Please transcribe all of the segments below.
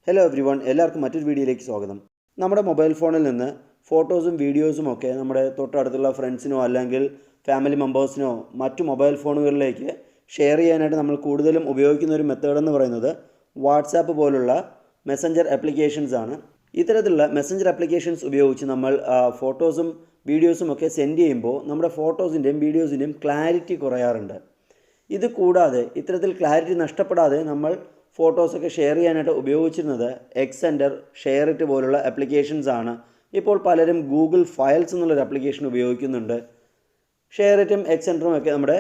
Hello everyone, എല്ലാവർക്കും മറ്റൊരു വീഡിയോയിലേക്ക് സ്വാഗതം. നമ്മുടെ മൊബൈൽ ഫോണിൽ നിന്ന് ഫോട്ടോസും വീഡിയോസും ഒക്കെ നമ്മുടെ തൊട്ടടുത്തുള്ള ഫ്രണ്ട്സിനോ അല്ലെങ്കിൽ ഫാമിലി മെമ്പേഴ്സിനോ മറ്റു മൊബൈൽ ഫോണുകളിലേക്ക് ഷെയർ ചെയ്യാനായിട്ട് നമ്മൾ കൂടുതലും ഉപയോഗിക്കുന്ന ഒരു മെത്തേഡ് എന്ന് പറയുന്നത് വാട്സാപ്പ് പോലുള്ള മെസ്സഞ്ചർ ആപ്ലിക്കേഷൻസ് ആണ്. ഇത്തരത്തിലുള്ള മെസ്സഞ്ചർ ആപ്ലിക്കേഷൻസ് ഉപയോഗിച്ച് നമ്മൾ ഫോട്ടോസും വീഡിയോസും ഒക്കെ സെൻഡ് ചെയ്യുമ്പോൾ നമ്മുടെ ഫോട്ടോസിൻ്റെയും വീഡിയോസിൻ്റെയും ക്ലാരിറ്റി കുറയാറുണ്ട്. ഇത് കൂടാതെ ഇത്തരത്തിൽ ക്ലാരിറ്റി നഷ്ടപ്പെടാതെ നമ്മൾ ഫോട്ടോസൊക്കെ ഷെയർ ചെയ്യാനായിട്ട് ഉപയോഗിച്ചിരുന്നത് എക്സെൻഡർ, ഷെയർ ഇറ്റ് പോലുള്ള ആപ്ലിക്കേഷൻസ് ആണ്. ഇപ്പോൾ പലരും ഗൂഗിൾ ഫയൽസ് എന്നുള്ളൊരു ആപ്ലിക്കേഷൻ ഉപയോഗിക്കുന്നുണ്ട്. ഷെയർ ഇറ്റും എക്സെൻഡറും ഒക്കെ നമ്മുടെ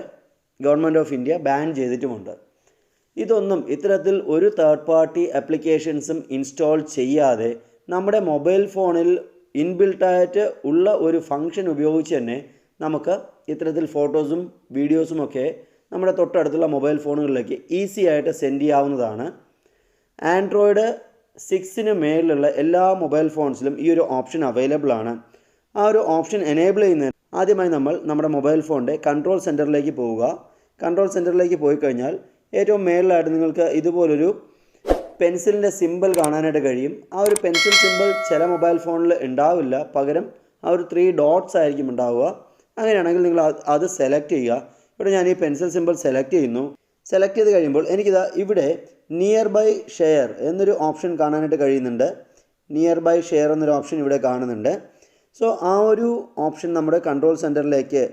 ഗവൺമെൻറ് ഓഫ് ഇന്ത്യ ബാൻ ചെയ്തിട്ടുമുണ്ട്. ഇതൊന്നും ഇത്തരത്തിൽ ഒരു തേർഡ് പാർട്ടി ആപ്ലിക്കേഷൻസും ഇൻസ്റ്റാൾ ചെയ്യാതെ നമ്മുടെ മൊബൈൽ ഫോണിൽ ഇൻബിൽട്ടായിട്ട് ഉള്ള ഒരു ഫംഗ്ഷൻ ഉപയോഗിച്ച് തന്നെ നമുക്ക് ഇത്തരത്തിൽ ഫോട്ടോസും വീഡിയോസും ഒക്കെ നമ്മുടെ തൊട്ടടുത്തുള്ള മൊബൈൽ ഫോണുകളിലേക്ക് ഈസി ആയിട്ട് സെൻഡ് ചെയ്യാവുന്നതാണ്. ആൻഡ്രോയിഡ് 6 മേലുള്ള എല്ലാ മൊബൈൽ ഫോൺസിലും ഈ ഒരു ഓപ്ഷൻ അവൈലബിൾ ആണ്. ആ ഒരു ഓപ്ഷൻ എനേബിൾ ചെയ്യുന്നതിന് ആദ്യമായി നമ്മൾ നമ്മുടെ മൊബൈൽ ഫോണിൻ്റെ കൺട്രോൾ സെൻറ്ററിലേക്ക് പോവുക. കൺട്രോൾ സെൻറ്ററിലേക്ക് പോയി കഴിഞ്ഞാൽ ഏറ്റവും മേളിലായിട്ട് നിങ്ങൾക്ക് ഇതുപോലൊരു പെൻസിലിൻ്റെ സിമ്പിൾ കാണാനായിട്ട് കഴിയും. ആ ഒരു പെൻസിൽ സിമ്പിൾ ചില മൊബൈൽ ഫോണിൽ ഉണ്ടാവില്ല, പകരം ആ ഒരു 3 ഡോട്ട്സ് ആയിരിക്കും ഉണ്ടാവുക. അങ്ങനെയാണെങ്കിൽ നിങ്ങൾ അത് സെലക്ട് ചെയ്യുക. ഇവിടെ ഞാൻ ഈ പെൻസിൽ സിമ്പിൾ സെലക്ട് ചെയ്യുന്നു. സെലക്ട് ചെയ്ത് കഴിയുമ്പോൾ എനിക്കിതാ ഇവിടെ നിയർ ബൈ ഷെയർ എന്നൊരു ഓപ്ഷൻ കാണാനായിട്ട് കഴിയുന്നുണ്ട്. നിയർ ബൈ ഷെയർ എന്നൊരു ഓപ്ഷൻ ഇവിടെ കാണുന്നുണ്ട്. സോ ആ ഒരു ഓപ്ഷൻ നമ്മുടെ കൺട്രോൾ സെൻറ്ററിലേക്ക്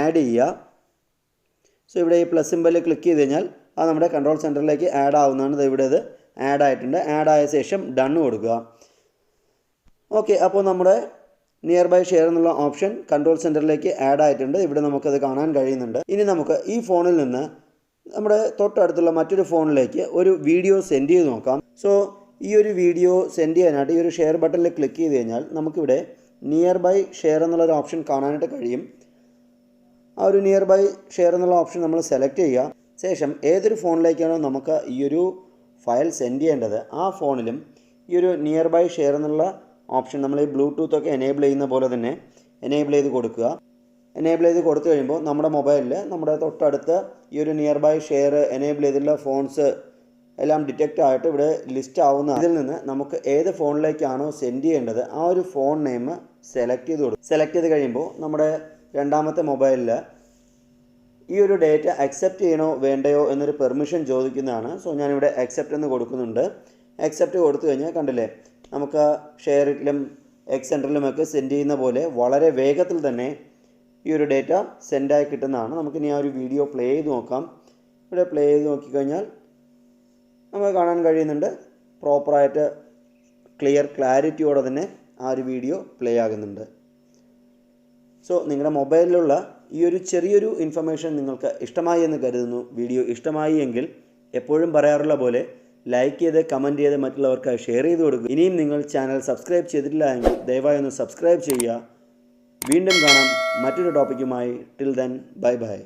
ആഡ് ചെയ്യുക. സോ ഇവിടെ ഈ പ്ലസ് സിമ്പിളിൽ ക്ലിക്ക് ചെയ്ത് കഴിഞ്ഞാൽ അത് നമ്മുടെ കൺട്രോൾ സെൻറ്ററിലേക്ക് ആഡ് ആവുന്നതാണ്. ഇവിടെ ഇത് ആഡ് ആയിട്ടുണ്ട്. ആഡ് ആയ ശേഷം ഡൺ കൊടുക്കുക. ഓക്കെ, അപ്പോൾ നമ്മുടെ നിയർ ബൈ ഷെയർ എന്നുള്ള ഓപ്ഷൻ കൺട്രോൾ സെൻറ്ററിലേക്ക് ആഡ് ആയിട്ടുണ്ട്. ഇവിടെ നമുക്കത് കാണാൻ കഴിയുന്നുണ്ട്. ഇനി നമുക്ക് ഈ ഫോണിൽ നിന്ന് നമ്മുടെ തൊട്ടടുത്തുള്ള മറ്റൊരു ഫോണിലേക്ക് ഒരു വീഡിയോ സെൻഡ് ചെയ്ത് നോക്കാം. സോ ഈ ഒരു വീഡിയോ സെൻഡ് ചെയ്യാനായിട്ട് ഈ ഒരു ഷെയർ ബട്ടണിൽ ക്ലിക്ക് ചെയ്ത് കഴിഞ്ഞാൽ നമുക്കിവിടെ നിയർ ബൈ ഷെയർ എന്നുള്ളൊരു ഓപ്ഷൻ കാണാനായിട്ട് കഴിയും. ആ ഒരു നിയർ ബൈ ഷെയർ എന്നുള്ള ഓപ്ഷൻ നമ്മൾ സെലക്ട് ചെയ്യുക. ശേഷം ഏതൊരു ഫോണിലേക്കാണോ നമുക്ക് ഈ ഒരു ഫയൽ സെൻഡ് ചെയ്യേണ്ടത് ആ ഫോണിലും ഈ ഒരു നിയർ ബൈ ഷെയർ എന്നുള്ള ഓപ്ഷൻ നമ്മൾ ഈ ബ്ലൂടൂത്ത് ഒക്കെ എനേബിൾ ചെയ്യുന്ന പോലെ തന്നെ എനേബിൾ ചെയ്ത് കൊടുക്കുക. എനേബിൾ ചെയ്ത് കൊടുത്തു കഴിയുമ്പോൾ നമ്മുടെ മൊബൈലിൽ നമ്മുടെ തൊട്ടടുത്ത് ഈ ഒരു നിയർ ബൈ ഷെയർ എനേബിൾ ചെയ്തിട്ടുള്ള ഫോൺസ് എല്ലാം ഡിറ്റക്റ്റ് ആയിട്ട് ഇവിടെ ലിസ്റ്റ് ആവുന്ന ഇതിൽ നിന്ന് നമുക്ക് ഏത് ഫോണിലേക്കാണോ സെൻഡ് ചെയ്യേണ്ടത് ആ ഒരു ഫോൺ നെയിം സെലക്ട് ചെയ്ത് കൊടുക്കും. സെലക്ട് ചെയ്ത് കഴിയുമ്പോൾ നമ്മുടെ രണ്ടാമത്തെ മൊബൈലിൽ ഈ ഒരു ഡേറ്റ അക്സെപ്റ്റ് ചെയ്യണോ വേണ്ടയോ എന്നൊരു പെർമിഷൻ ചോദിക്കുന്നതാണ്. സോ ഞാനിവിടെ അക്സെപ്റ്റ് എന്ന് കൊടുക്കുന്നുണ്ട്. അക്സെപ്റ്റ് കൊടുത്തു കഴിഞ്ഞാൽ കണ്ടില്ലേ, നമുക്ക് ഷെയർ ഇറ്റിലും എക്സെൻഡറിലുമൊക്കെ സെൻഡ് ചെയ്യുന്ന പോലെ വളരെ വേഗത്തിൽ തന്നെ ഈ ഒരു ഡേറ്റ സെൻഡായി കിട്ടുന്നതാണ്. നമുക്കിനി ആ ഒരു വീഡിയോ പ്ലേ ചെയ്ത് നോക്കാം. ഇവിടെ പ്ലേ ചെയ്ത് നോക്കിക്കഴിഞ്ഞാൽ നമുക്ക് കാണാൻ കഴിയുന്നുണ്ട്, പ്രോപ്പറായിട്ട് ക്ലിയർ ക്ലാരിറ്റിയോടെ തന്നെ ആ ഒരു വീഡിയോ പ്ലേ ആകുന്നുണ്ട്. സോ നിങ്ങളുടെ മൊബൈലിലുള്ള ഈ ഒരു ചെറിയൊരു ഇൻഫർമേഷൻ നിങ്ങൾക്ക് ഇഷ്ടമായി എന്ന് കരുതുന്നു. വീഡിയോ ഇഷ്ടമായി എങ്കിൽ എപ്പോഴും പറയാറുള്ള പോലെ ലൈക്ക് ചെയ്ത് കമൻറ്റ് ചെയ്ത് മറ്റുള്ളവർക്കായി ഷെയർ ചെയ്ത് കൊടുക്കുക. ഇനിയും നിങ്ങൾ ചാനൽ സബ്സ്ക്രൈബ് ചെയ്തിട്ടില്ല എങ്കിൽ ദയവായി ഒന്ന് സബ്സ്ക്രൈബ് ചെയ്യുക. വീണ്ടും കാണാം മറ്റൊരു ടോപ്പിക്കുമായി. Till then, bye by.